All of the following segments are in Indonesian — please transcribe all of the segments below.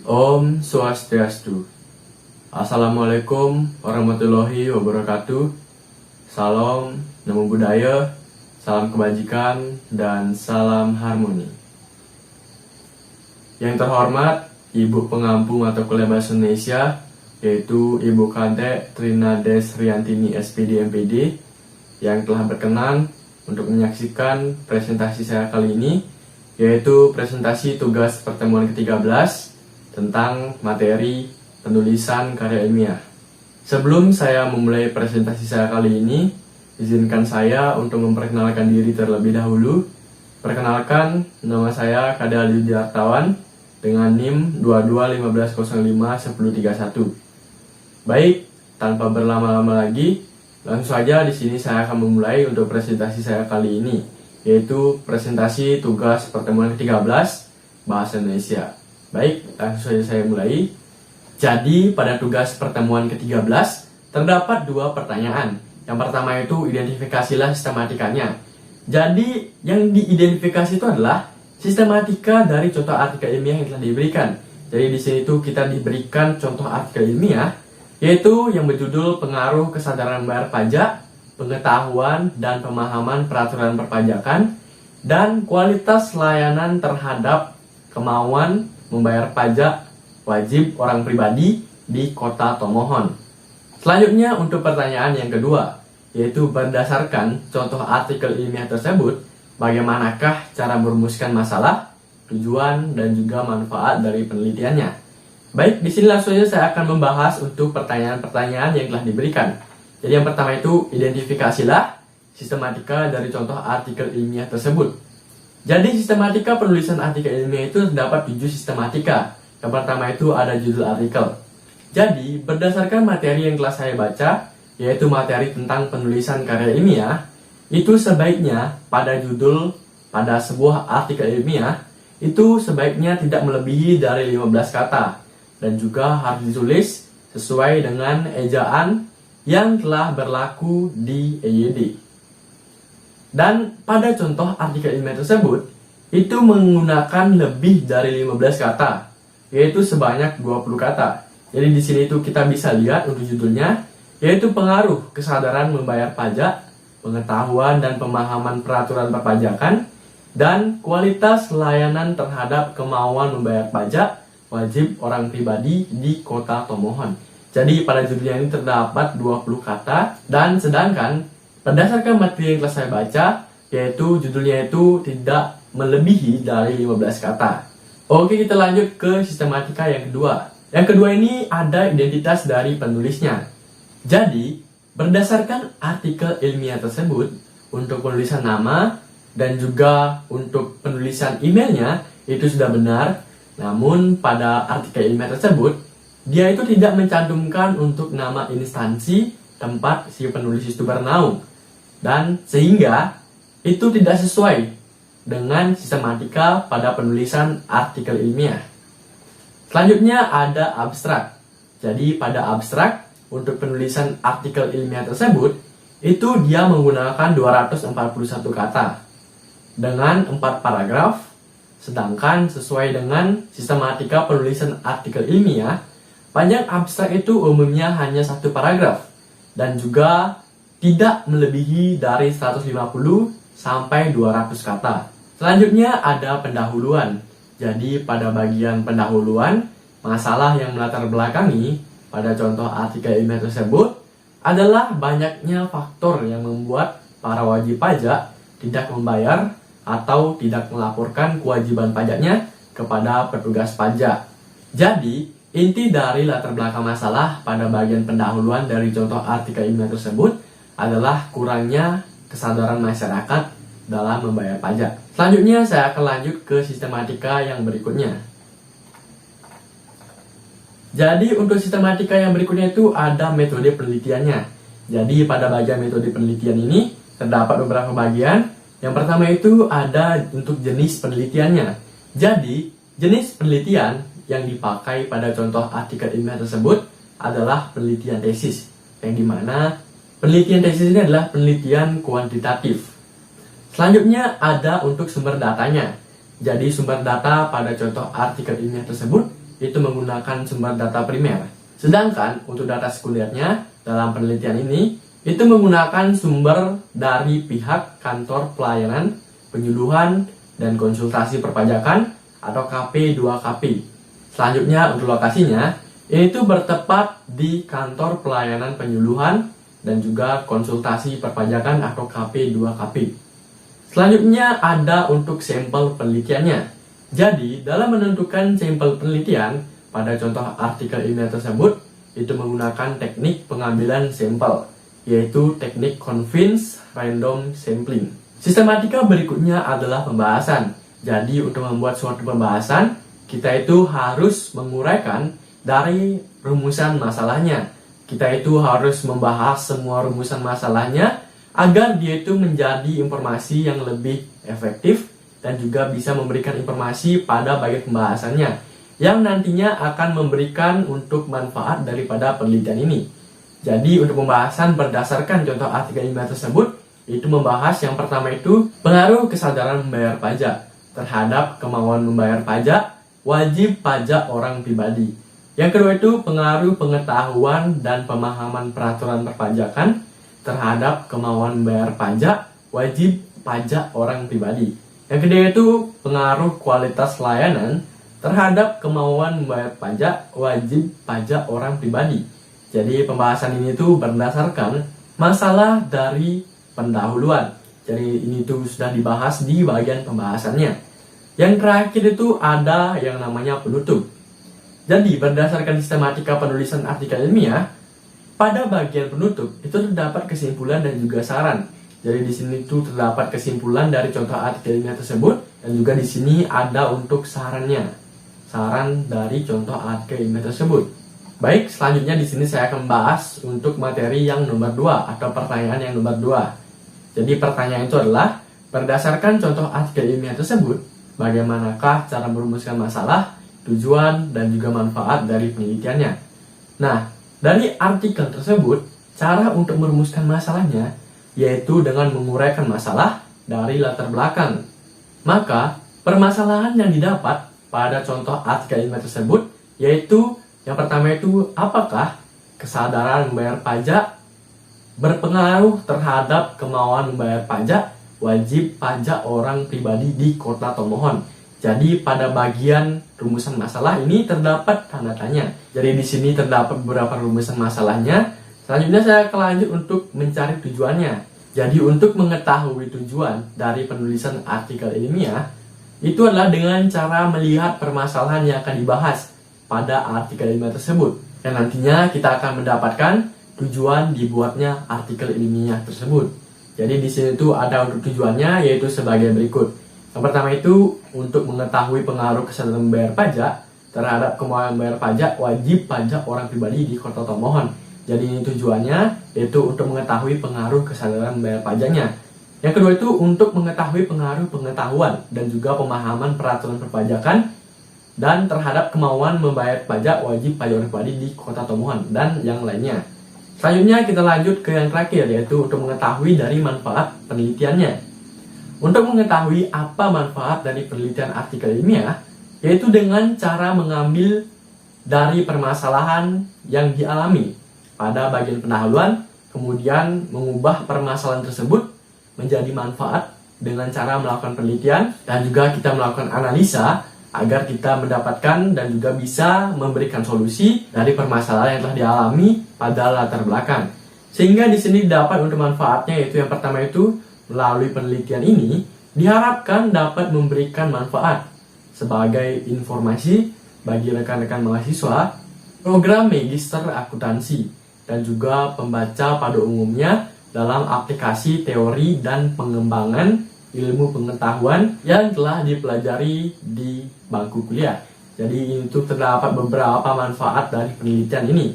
Om Swastiastu. Assalamualaikum warahmatullahi wabarakatuh. Salam, namo buddhaya, salam kebajikan, dan salam harmoni. Yang terhormat Ibu Pengampu Mata Kuliah Bahasa Indonesia, yaitu Ibu Kante Trina Desriantini SPD MPD, yang telah berkenan untuk menyaksikan presentasi saya kali ini, yaitu presentasi tugas pertemuan ke-13 tentang materi penulisan karya ilmiah. Sebelum saya memulai presentasi saya kali ini, izinkan saya untuk memperkenalkan diri terlebih dahulu. Perkenalkan, nama saya Kade Ali Diartawan dengan NIM 2215051031. Baik, tanpa berlama-lama lagi, langsung saja di sini saya akan memulai untuk presentasi saya kali ini, yaitu presentasi tugas pertemuan ke-13 Bahasa Indonesia. Baik, langsung saja saya mulai. Jadi, pada tugas pertemuan ke-13 terdapat dua pertanyaan. Yang pertama itu identifikasilah sistematikanya. Jadi, yang diidentifikasi itu adalah sistematika dari contoh artikel ilmiah yang telah diberikan. Jadi di sini itu kita diberikan contoh artikel ilmiah, yaitu yang berjudul Pengaruh Kesadaran Membayar Pajak, Pengetahuan dan Pemahaman Peraturan Perpajakan, dan Kualitas Layanan Terhadap Kemauan Membayar Pajak Wajib Orang Pribadi di Kota Tomohon. Selanjutnya untuk pertanyaan yang kedua, yaitu berdasarkan contoh artikel ilmiah tersebut, bagaimanakah cara merumuskan masalah, tujuan, dan juga manfaat dari penelitiannya. Baik, di sini langsung saja saya akan membahas untuk pertanyaan-pertanyaan yang telah diberikan. Jadi yang pertama itu, identifikasilah sistematika dari contoh artikel ilmiah tersebut. Jadi sistematika penulisan artikel ilmiah itu terdapat 7 sistematika. Yang pertama itu ada judul artikel. Jadi berdasarkan materi yang telah saya baca, yaitu materi tentang penulisan karya ilmiah, itu sebaiknya pada judul pada sebuah artikel ilmiah itu sebaiknya tidak melebihi dari 15 kata, dan juga harus ditulis sesuai dengan ejaan yang telah berlaku di EYD. Dan pada contoh artikel ilmiah tersebut itu menggunakan lebih dari 15 kata, yaitu sebanyak 20 kata. Jadi di sini itu kita bisa lihat untuk judulnya, yaitu Pengaruh Kesadaran Membayar Pajak, Pengetahuan dan Pemahaman Peraturan Perpajakan, dan Kualitas Layanan Terhadap Kemauan Membayar Pajak Wajib Orang Pribadi di Kota Tomohon. Jadi pada judulnya ini terdapat 20 kata, dan sedangkan berdasarkan materi yang telah saya baca, yaitu judulnya itu tidak melebihi dari 15 kata. Oke, kita lanjut ke sistematika yang kedua. Yang kedua ini ada identitas dari penulisnya. Jadi, berdasarkan artikel ilmiah tersebut, untuk penulisan nama dan juga untuk penulisan emailnya itu sudah benar. Namun pada artikel ilmiah tersebut, dia itu tidak mencantumkan untuk nama instansi tempat si penulis itu bernaung. Dan sehingga itu tidak sesuai dengan sistematika pada penulisan artikel ilmiah. Selanjutnya ada abstrak. Jadi pada abstrak untuk penulisan artikel ilmiah tersebut itu dia menggunakan 241 kata dengan 4 paragraf. Sedangkan sesuai dengan sistematika penulisan artikel ilmiah, panjang abstrak itu umumnya hanya 1 paragraf dan juga tidak melebihi dari 150 sampai 200 kata. Selanjutnya ada pendahuluan. Jadi pada bagian pendahuluan, masalah yang melatar belakangi pada contoh artikel ilmiah tersebut adalah banyaknya faktor yang membuat para wajib pajak tidak membayar atau tidak melaporkan kewajiban pajaknya kepada petugas pajak. Jadi, inti dari latar belakang masalah pada bagian pendahuluan dari contoh artikel ilmiah tersebut adalah kurangnya kesadaran masyarakat dalam membayar pajak. Selanjutnya saya akan lanjut ke sistematika yang berikutnya. Jadi untuk sistematika yang berikutnya itu ada metode penelitiannya. Jadi pada bagian metode penelitian ini terdapat beberapa bagian. Yang pertama itu ada untuk jenis penelitiannya. Jadi jenis penelitian yang dipakai pada contoh artikel ilmiah tersebut adalah penelitian tesis, yang dimana penelitian tesis ini adalah penelitian kuantitatif. Selanjutnya ada untuk sumber datanya. Jadi sumber data pada contoh artikel ilmiah tersebut itu menggunakan sumber data primer. Sedangkan untuk data sekundernya dalam penelitian ini itu menggunakan sumber dari pihak kantor pelayanan, penyuluhan, dan konsultasi perpajakan atau KP2KP. Selanjutnya untuk lokasinya, ini tuh bertepat di kantor pelayanan penyuluhan dan juga konsultasi perpajakan atau KP2KP. Selanjutnya ada untuk sampel penelitiannya. Jadi, dalam menentukan sampel penelitian, pada contoh artikel ilmiah tersebut, itu menggunakan teknik pengambilan sampel, yaitu teknik convince random sampling. Sistematika berikutnya adalah pembahasan. Jadi, untuk membuat suatu pembahasan, kita itu harus menguraikan dari rumusan masalahnya. Kita itu harus membahas semua rumusan masalahnya agar dia itu menjadi informasi yang lebih efektif dan juga bisa memberikan informasi pada bagian pembahasannya yang nantinya akan memberikan untuk manfaat daripada penelitian ini. Jadi untuk pembahasan berdasarkan contoh artikel ilmiah tersebut itu membahas yang pertama itu pengaruh kesadaran membayar pajak terhadap kemauan membayar pajak, wajib pajak orang pribadi. Yang kedua itu pengaruh pengetahuan dan pemahaman peraturan perpajakan terhadap kemauan membayar pajak, wajib pajak orang pribadi. Yang ketiga itu pengaruh kualitas layanan terhadap kemauan membayar pajak, wajib pajak orang pribadi. Jadi pembahasan ini tuh berdasarkan masalah dari pendahuluan. Jadi ini tuh sudah dibahas di bagian pembahasannya. Yang terakhir itu ada yang namanya penutup. Jadi berdasarkan sistematika penulisan artikel ilmiah, pada bagian penutup itu terdapat kesimpulan dan juga saran. Jadi di sini tuh terdapat kesimpulan dari contoh artikel ilmiah tersebut dan juga di sini ada untuk sarannya. Saran dari contoh artikel ilmiah tersebut. Baik, selanjutnya di sini saya akan membahas untuk materi yang nomor 2 atau pertanyaan yang nomor 2. Jadi pertanyaan itu adalah berdasarkan contoh artikel ilmiah tersebut, bagaimanakah cara merumuskan masalah, tujuan, dan juga manfaat dari penelitiannya. Nah, dari artikel tersebut, cara untuk merumuskan masalahnya yaitu dengan menguraikan masalah dari latar belakang. Maka, permasalahan yang didapat pada contoh artikel ilmiah tersebut yaitu yang pertama itu apakah kesadaran membayar pajak berpengaruh terhadap kemauan membayar pajak, wajib pajak orang pribadi di kota Tomohon. Jadi pada bagian rumusan masalah ini terdapat tanda tanya. Jadi di sini terdapat beberapa rumusan masalahnya. Selanjutnya saya akan lanjut untuk mencari tujuannya. Jadi untuk mengetahui tujuan dari penulisan artikel ilmiah, itu adalah dengan cara melihat permasalahan yang akan dibahas pada artikel ilmiah tersebut. Dan nantinya kita akan mendapatkan tujuan dibuatnya artikel ilmiah tersebut. Jadi di sini tuh ada untuk tujuannya yaitu sebagai berikut. Yang pertama itu untuk mengetahui pengaruh kesadaran membayar pajak terhadap kemauan membayar pajak, wajib pajak orang pribadi di kota Tomohon. Jadi ini tujuannya yaitu untuk mengetahui pengaruh kesadaran membayar pajaknya. Yang kedua itu untuk mengetahui pengaruh pengetahuan dan juga pemahaman peraturan perpajakan dan terhadap kemauan membayar pajak, wajib pajak orang pribadi di kota Tomohon dan yang lainnya. Selanjutnya kita lanjut ke yang terakhir yaitu untuk mengetahui dari manfaat penelitiannya. Untuk mengetahui apa manfaat dari penelitian artikel ilmiah, yaitu dengan cara mengambil dari permasalahan yang dialami pada bagian pendahuluan, kemudian mengubah permasalahan tersebut menjadi manfaat dengan cara melakukan penelitian, dan juga kita melakukan analisa agar kita mendapatkan dan juga bisa memberikan solusi dari permasalahan yang telah dialami pada latar belakang. Sehingga di sini dapat untuk manfaatnya yaitu yang pertama itu melalui penelitian ini diharapkan dapat memberikan manfaat sebagai informasi bagi rekan-rekan mahasiswa program magister akuntansi dan juga pembaca pada umumnya dalam aplikasi teori dan pengembangan ilmu pengetahuan yang telah dipelajari di bangku kuliah. Jadi itu terdapat beberapa manfaat dari penelitian ini.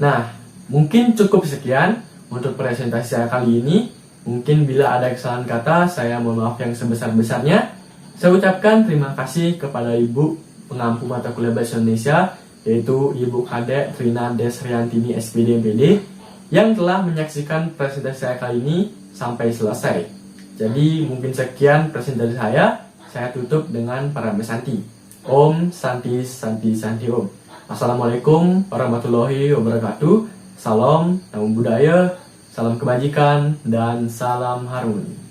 Nah, mungkin cukup sekian untuk presentasi saya kali ini. Mungkin bila ada kesalahan kata, saya mohon maaf yang sebesar-besarnya. Saya ucapkan terima kasih kepada Ibu pengampu mata kuliah Bahasa Indonesia, yaitu Ibu Kadek Trina Desriantini SPD MPD, yang telah menyaksikan presentasi saya kali ini sampai selesai. Jadi mungkin sekian presentasi saya tutup dengan para mesanti. Om Santi Santi Santi Om. Assalamualaikum warahmatullahi wabarakatuh. Salam, namo buddhaya, salam kebajikan, dan salam harmoni.